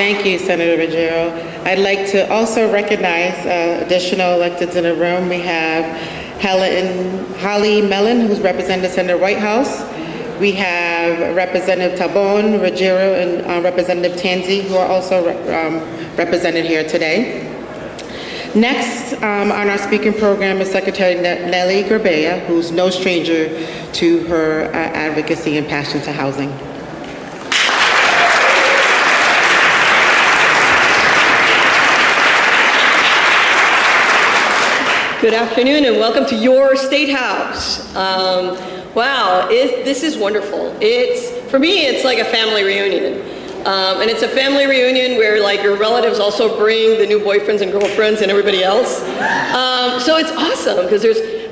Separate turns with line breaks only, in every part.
Thank you, Senator Ruggiero. I'd like to also recognize additional electeds in the room. We have Holly Mellon, who's represented Senator Whitehouse. We have Representative Talbon, Ruggiero, and Representative Tanzi, who are also represented here today. Next on our speaking program is Secretary Nellie Gorbea, who's no stranger to her advocacy and passion to housing.
Good afternoon and welcome to your State House. Wow, this is wonderful. For me, it's like a family reunion. And it's a family reunion where like your relatives also bring the new boyfriends and girlfriends and everybody else. So it's awesome because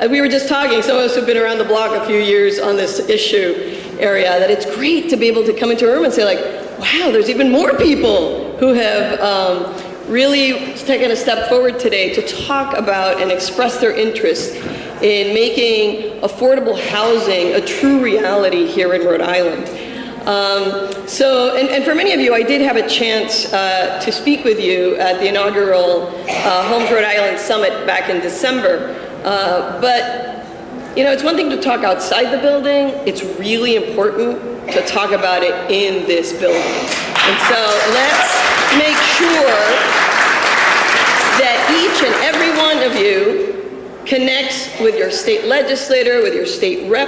we were just talking, some of us have been around the block a few years on this issue area, that it's great to be able to come into a room and say like, wow, there's even more people who have really taken a step forward today to talk about and express their interest in making affordable housing a true reality here in Rhode Island. And for many of you, I did have a chance to speak with you at the inaugural Homes Rhode Island Summit back in December. But you know, it's one thing to talk outside the building. It's really important to talk about it in this building. And so let's make sure that each and every one of you connects with your state legislator, with your state rep.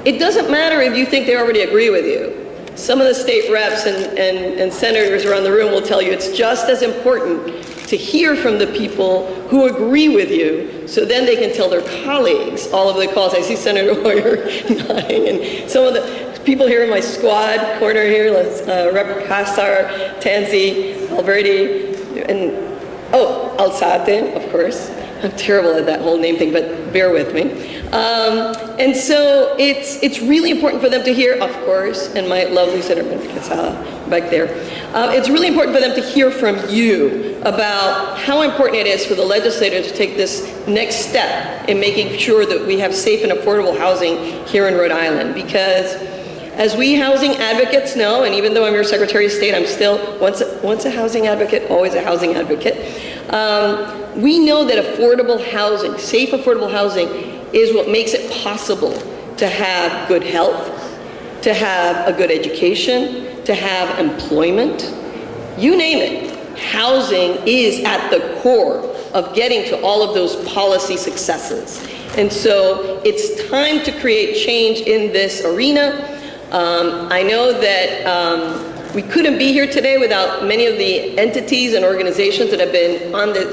It doesn't matter if you think they already agree with you. Some of the state reps and senators around the room will tell you it's just as important to hear from the people who agree with you, so then they can tell their colleagues all of the calls. I see Senator Hoyer nodding, and some of the people here in my squad corner here, Rep. Casar, Tanzi, Alberti, and Alzate, of course. I'm terrible at that whole name thing, but bear with me. And so it's really important for them to hear, of course, and my lovely Senator Casala back there. It's really important for them to hear from you about how important it is for the legislature to take this next step in making sure that we have safe and affordable housing here in Rhode Island. Because as we housing advocates know, and even though I'm your Secretary of State, I'm still once a housing advocate, always a housing advocate. We know that affordable housing, safe affordable housing, is what makes it possible to have good health, to have a good education, to have employment. You name it, housing is at the core of getting to all of those policy successes. And so it's time to create change in this arena. I know that we couldn't be here today without many of the entities and organizations that have been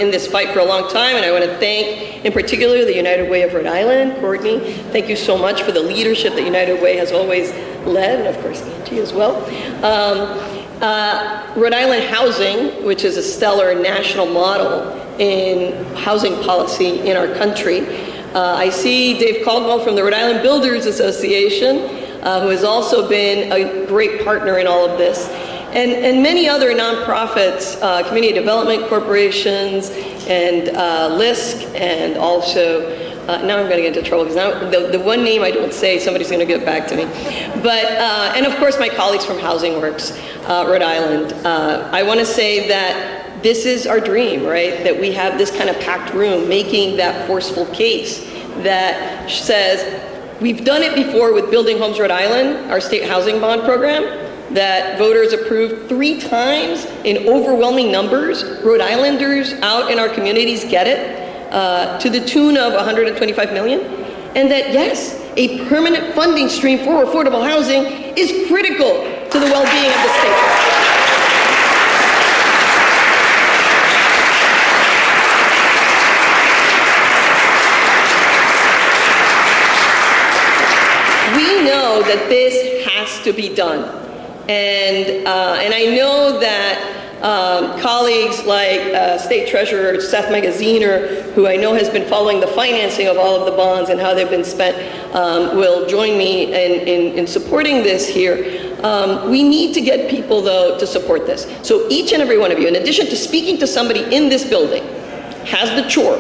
in this fight for a long time, and I want to thank, in particular, the United Way of Rhode Island. Courtney, thank you so much for the leadership that United Way has always led, and of course Angie as well. Rhode Island Housing, which is a stellar national model in housing policy in our country. I see Dave Caldwell from the Rhode Island Builders Association, who has also been a great partner in all of this. And many other nonprofits, community development corporations, and LISC, and also, now I'm going to get into trouble because now the one name I don't say, somebody's going to get back to me. But, and of course my colleagues from Housing Works, Rhode Island. I want to say that this is our dream, right? That we have this kind of packed room making that forceful case that says, we've done it before with Building Homes Rhode Island, our state housing bond program, that voters approved 3 times in overwhelming numbers. Rhode Islanders out in our communities get it, to the tune of $125 million. And that, yes, a permanent funding stream for affordable housing is critical to the well-being of the state. That this has to be done, and I know that colleagues like State Treasurer Seth Magaziner, who I know has been following the financing of all of the bonds and how they've been spent, will join me in supporting this here. We need to get people, though, to support this. So each and every one of you, in addition to speaking to somebody in this building, has the chore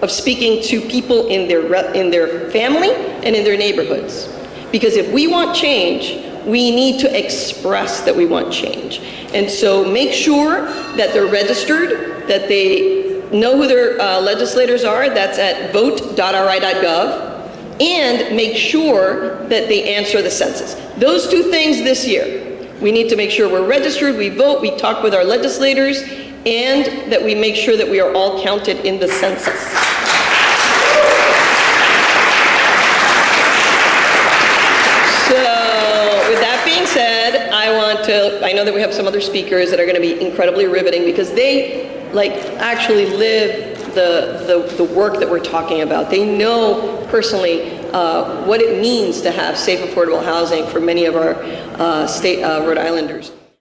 of speaking to people in their family and in their neighborhoods. Because if we want change, we need to express that we want change. And so make sure that they're registered, that they know who their legislators are. That's at vote.ri.gov. And make sure that they answer the census. Those two things this year. We need to make sure we're registered, we vote, we talk with our legislators, and that we make sure that we are all counted in the census. So, with that being said, I know that we have some other speakers that are going to be incredibly riveting because they actually live the work that we're talking about. They know personally what it means to have safe, affordable housing for many of our Rhode Islanders.